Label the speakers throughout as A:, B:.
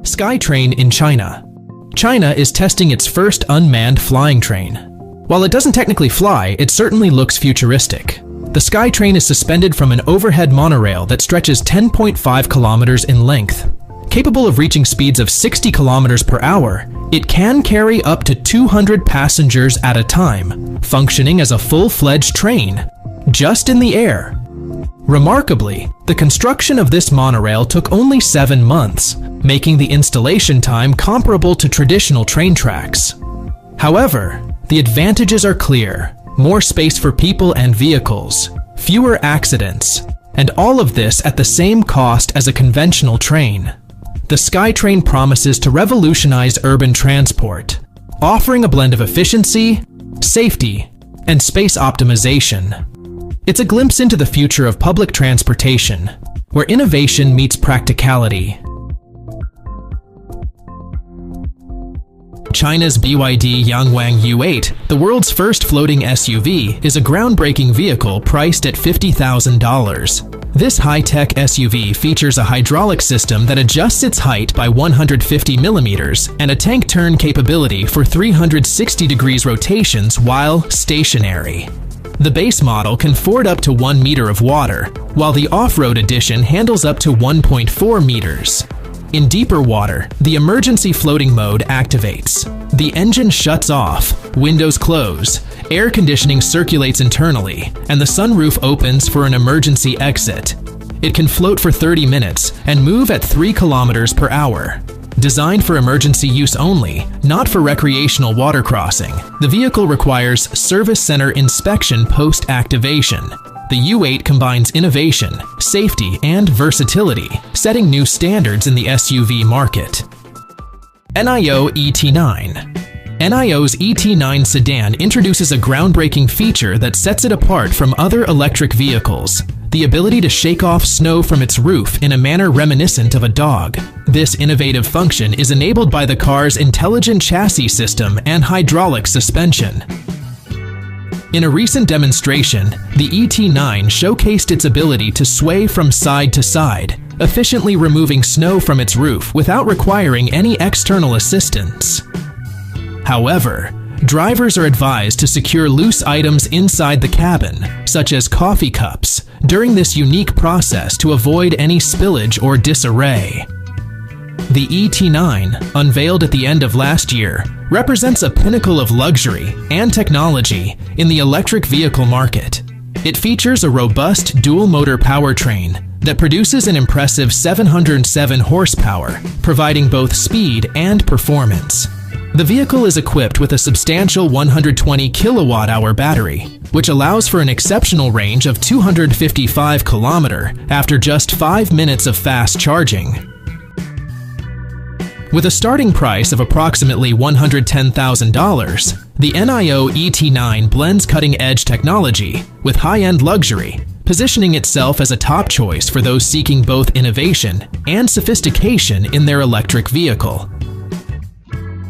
A: SkyTrain in China. China is testing its first unmanned flying train. While it doesn't technically fly, it certainly looks futuristic. The SkyTrain is suspended from an overhead monorail that stretches 10.5 kilometers in length. Capable of reaching speeds of 60 kilometers per hour, it can carry up to 200 passengers at a time, functioning as a full-fledged train, just in the air. Remarkably, the construction of this monorail took only 7 months, making the installation time comparable to traditional train tracks. However, the advantages are clear: more space for people and vehicles, fewer accidents, and all of this at the same cost as a conventional train. The SkyTrain promises to revolutionize urban transport, offering a blend of efficiency, safety, and space optimization. It's a glimpse into the future of public transportation, where innovation meets practicality. China's BYD Yangwang U8, the world's first floating SUV, is a groundbreaking vehicle priced at $50,000. This high-tech SUV features a hydraulic system that adjusts its height by 150 millimeters and a tank turn capability for 360 degrees rotations while stationary. The base model can ford up to 1 meter of water, while the off-road edition handles up to 1.4 meters. In deeper water, the emergency floating mode activates. The engine shuts off, windows close, air conditioning circulates internally, and the sunroof opens for an emergency exit. It can float for 30 minutes and move at 3 kilometers per hour. Designed for emergency use only, not for recreational water crossing, the vehicle requires service center inspection post-activation. The U8 combines innovation, safety, and versatility, setting new standards in the SUV market. NIO ET9. NIO's ET9 sedan introduces a groundbreaking feature that sets it apart from other electric vehicles: the ability to shake off snow from its roof in a manner reminiscent of a dog. This innovative function is enabled by the car's intelligent chassis system and hydraulic suspension. In a recent demonstration, the ET9 showcased its ability to sway from side to side, efficiently removing snow from its roof without requiring any external assistance. However, drivers are advised to secure loose items inside the cabin, such as coffee cups, during this unique process to avoid any spillage or disarray. The ET9, unveiled at the end of last year, represents a pinnacle of luxury and technology in the electric vehicle market. It features a robust dual-motor powertrain that produces an impressive 707 horsepower, providing both speed and performance. The vehicle is equipped with a substantial 120 kilowatt-hour battery, which allows for an exceptional range of 255 kilometers after just 5 minutes of fast charging. With a starting price of approximately $110,000, the NIO ET9 blends cutting-edge technology with high-end luxury, positioning itself as a top choice for those seeking both innovation and sophistication in their electric vehicle.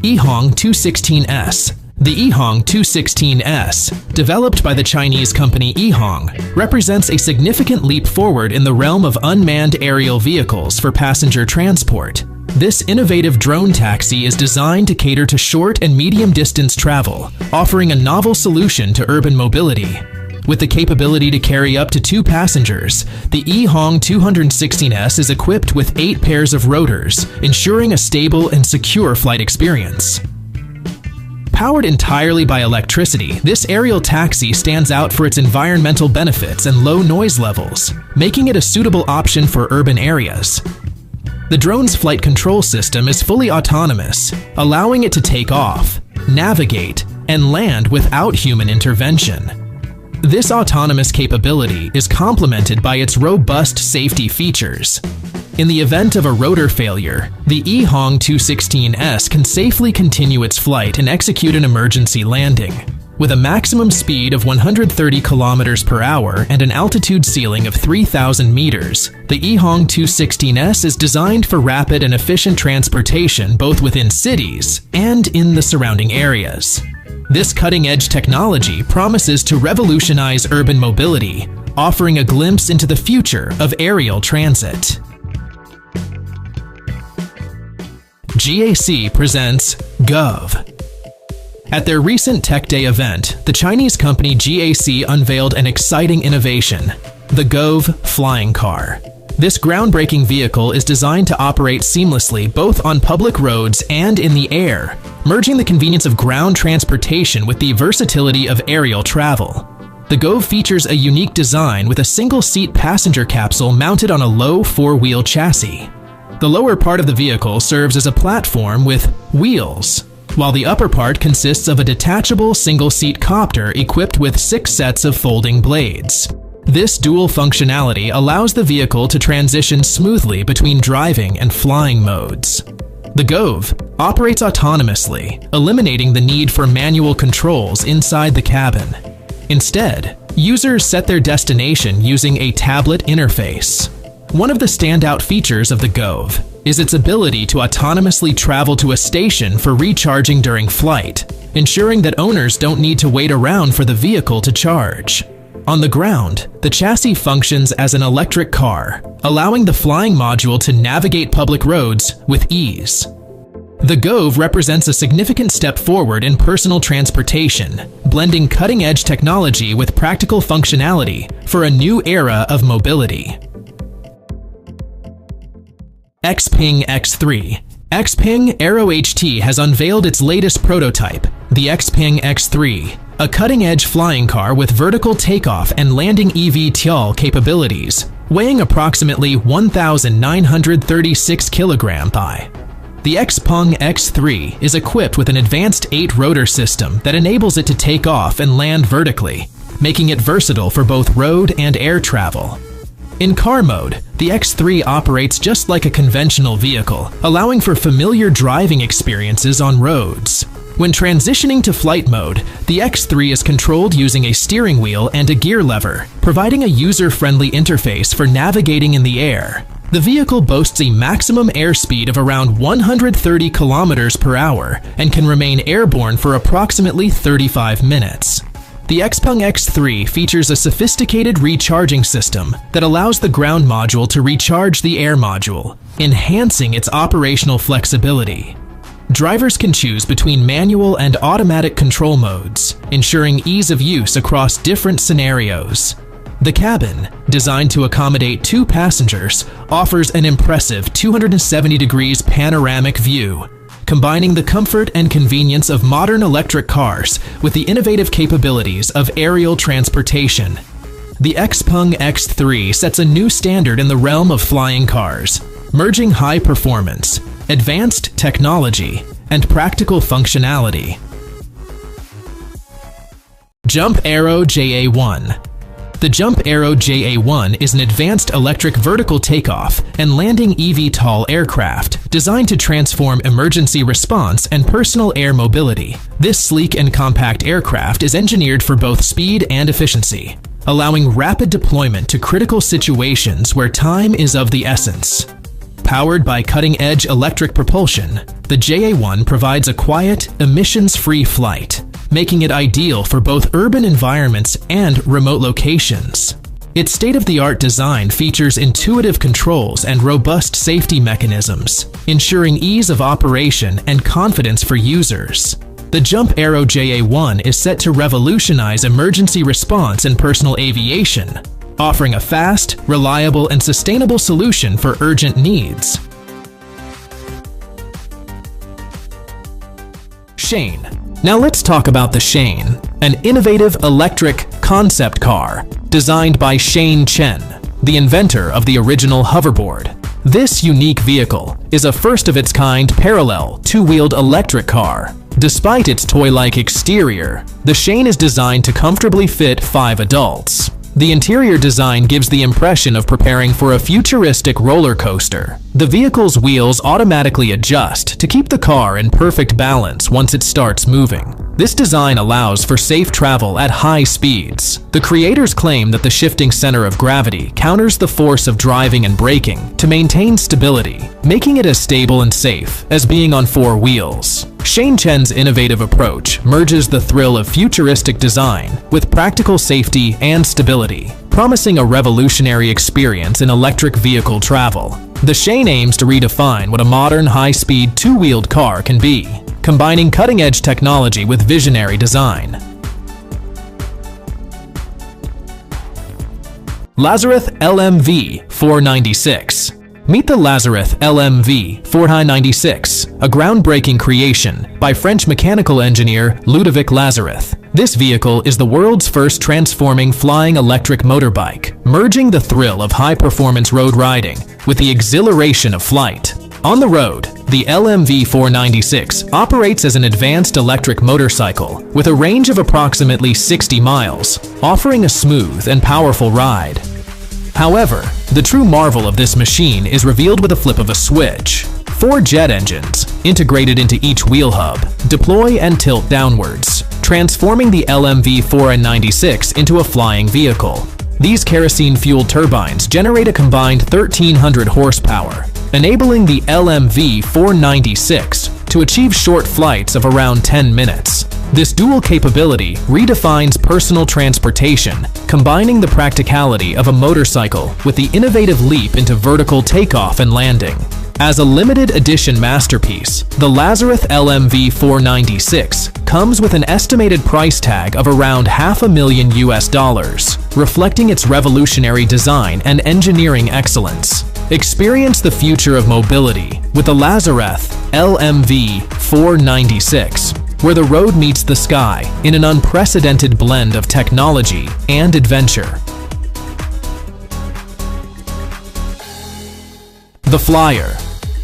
A: Yihong 216S. The Yihong 216S, developed by the Chinese company Yihong, represents a significant leap forward in the realm of unmanned aerial vehicles for passenger transport. This innovative drone taxi is designed to cater to short and medium-distance travel, offering a novel solution to urban mobility. With the capability to carry up to 2 passengers, the Yihong 216S is equipped with 8 pairs of rotors, ensuring a stable and secure flight experience. Powered entirely by electricity, this aerial taxi stands out for its environmental benefits and low noise levels, making it a suitable option for urban areas. The drone's flight control system is fully autonomous, allowing it to take off, navigate, and land without human intervention. This autonomous capability is complemented by its robust safety features. In the event of a rotor failure, the Yihong 216S can safely continue its flight and execute an emergency landing. With a maximum speed of 130 kilometers per hour and an altitude ceiling of 3,000 meters, the Yihong 216S is designed for rapid and efficient transportation both within cities and in the surrounding areas. This cutting-edge technology promises to revolutionize urban mobility, offering a glimpse into the future of aerial transit. GAC presents GOV. At their recent Tech Day event, the Chinese company GAC unveiled an exciting innovation, the GOV flying car. This groundbreaking vehicle is designed to operate seamlessly both on public roads and in the air, merging the convenience of ground transportation with the versatility of aerial travel. The GOV features a unique design with a single-seat passenger capsule mounted on a low four-wheel chassis. The lower part of the vehicle serves as a platform with wheels, while the upper part consists of a detachable single-seat copter equipped with 6 sets of folding blades. This dual functionality allows the vehicle to transition smoothly between driving and flying modes. The GOV operates autonomously, eliminating the need for manual controls inside the cabin. Instead, users set their destination using a tablet interface. One of the standout features of the GOV is its ability to autonomously travel to a station for recharging during flight, ensuring that owners don't need to wait around for the vehicle to charge. On the ground, the chassis functions as an electric car, allowing the flying module to navigate public roads with ease. The GOV represents a significant step forward in personal transportation, blending cutting-edge technology with practical functionality for a new era of mobility. Xpeng X3. Xpeng Aero HT has unveiled its latest prototype, the Xpeng X3, a cutting-edge flying car with vertical takeoff and landing eVTOL capabilities, weighing approximately 1,936 kg. The Xpeng X3 is equipped with an advanced 8-rotor system that enables it to take off and land vertically, making it versatile for both road and air travel. In car mode, the X3 operates just like a conventional vehicle, allowing for familiar driving experiences on roads. When transitioning to flight mode, the X3 is controlled using a steering wheel and a gear lever, providing a user-friendly interface for navigating in the air. The vehicle boasts a maximum airspeed of around 130 km per hour and can remain airborne for approximately 35 minutes. The Xpeng X3 features a sophisticated recharging system that allows the ground module to recharge the air module, enhancing its operational flexibility. Drivers can choose between manual and automatic control modes, ensuring ease of use across different scenarios. The cabin, designed to accommodate 2 passengers, offers an impressive 270 degrees panoramic view, combining the comfort and convenience of modern electric cars with the innovative capabilities of aerial transportation. The Xpeng X3 sets a new standard in the realm of flying cars, merging high performance, advanced technology, and practical functionality. Jump Aero JA1. The Jump Aero JA1 is an advanced electric vertical takeoff and landing eVTOL aircraft designed to transform emergency response and personal air mobility. This sleek and compact aircraft is engineered for both speed and efficiency, allowing rapid deployment to critical situations where time is of the essence. Powered by cutting-edge electric propulsion, the JA1 provides a quiet, emissions-free flight, making it ideal for both urban environments and remote locations. Its state-of-the-art design features intuitive controls and robust safety mechanisms, ensuring ease of operation and confidence for users. The Jump Aero JA1 is set to revolutionize emergency response in personal aviation, offering a fast, reliable, and sustainable solution for urgent needs. Shane. Now let's talk about the Shane, an innovative electric concept car designed by Shane Chen, the inventor of the original hoverboard. This unique vehicle is a first-of-its-kind parallel two-wheeled electric car. Despite its toy-like exterior, the Shane is designed to comfortably fit 5 adults. The interior design gives the impression of preparing for a futuristic roller coaster. The vehicle's wheels automatically adjust to keep the car in perfect balance once it starts moving. This design allows for safe travel at high speeds. The creators claim that the shifting center of gravity counters the force of driving and braking to maintain stability, making it as stable and safe as being on 4 wheels. Shane Chen's innovative approach merges the thrill of futuristic design with practical safety and stability, promising a revolutionary experience in electric vehicle travel. The Shane aims to redefine what a modern, high-speed, two-wheeled car can be, combining cutting-edge technology with visionary design. Lazareth LMV 496. Meet the Lazareth LMV 496, a groundbreaking creation by French mechanical engineer Ludovic Lazareth. This vehicle is the world's first transforming flying electric motorbike, merging the thrill of high-performance road riding with the exhilaration of flight. On the road, the LMV 496 operates as an advanced electric motorcycle with a range of approximately 60 miles, offering a smooth and powerful ride. However, the true marvel of this machine is revealed with a flip of a switch. 4 jet engines, integrated into each wheel hub, deploy and tilt downwards, transforming the LMV 496 into a flying vehicle. These kerosene-fueled turbines generate a combined 1,300 horsepower, enabling the LMV 496 to achieve short flights of around 10 minutes. This dual capability redefines personal transportation, combining the practicality of a motorcycle with the innovative leap into vertical takeoff and landing. As a limited edition masterpiece, the Lazareth LMV 496 comes with an estimated price tag of around $500,000, reflecting its revolutionary design and engineering excellence. Experience the future of mobility with the Lazareth LMV 496, where the road meets the sky in an unprecedented blend of technology and adventure. The Flyer.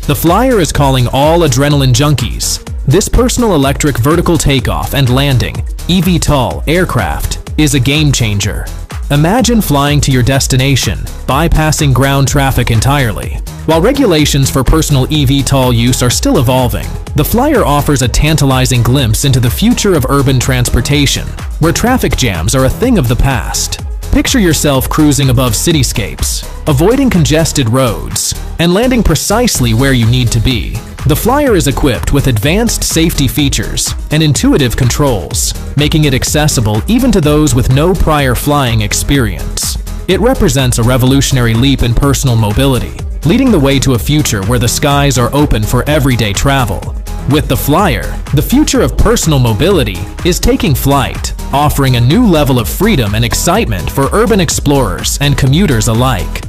A: The Flyer is calling all adrenaline junkies. This personal electric vertical takeoff and landing (eVTOL) aircraft is a game changer. Imagine flying to your destination, bypassing ground traffic entirely. While regulations for personal eVTOL use are still evolving, the Flyer offers a tantalizing glimpse into the future of urban transportation, where traffic jams are a thing of the past. Picture yourself cruising above cityscapes, avoiding congested roads, and landing precisely where you need to be. The Flyer is equipped with advanced safety features and intuitive controls, making it accessible even to those with no prior flying experience. It represents a revolutionary leap in personal mobility, leading the way to a future where the skies are open for everyday travel. With the Flyer, the future of personal mobility is taking flight, offering a new level of freedom and excitement for urban explorers and commuters alike.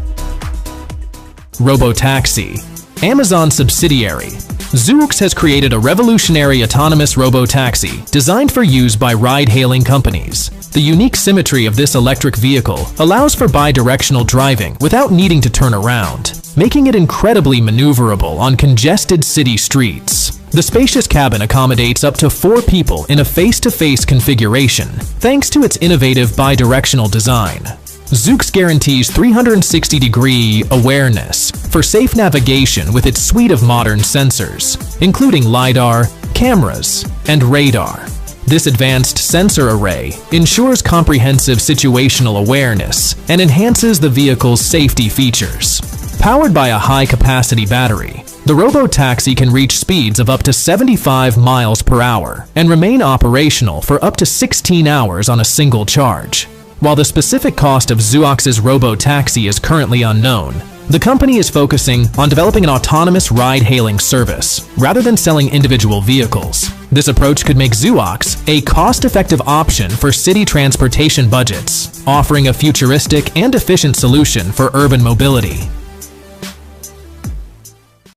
A: Robotaxi. Amazon subsidiary Zoox has created a revolutionary autonomous robotaxi designed for use by ride-hailing companies. The unique symmetry of this electric vehicle allows for bi-directional driving without needing to turn around, making it incredibly maneuverable on congested city streets. The spacious cabin accommodates up to 4 people in a face-to-face configuration, thanks to its innovative bi-directional design. Zoox guarantees 360-degree awareness for safe navigation with its suite of modern sensors, including LiDAR, cameras, and radar. This advanced sensor array ensures comprehensive situational awareness and enhances the vehicle's safety features. Powered by a high-capacity battery, the robotaxi can reach speeds of up to 75 miles per hour and remain operational for up to 16 hours on a single charge. While the specific cost of Zoox's robotaxi is currently unknown, the company is focusing on developing an autonomous ride-hailing service rather than selling individual vehicles. This approach could make Zoox a cost-effective option for city transportation budgets, offering a futuristic and efficient solution for urban mobility.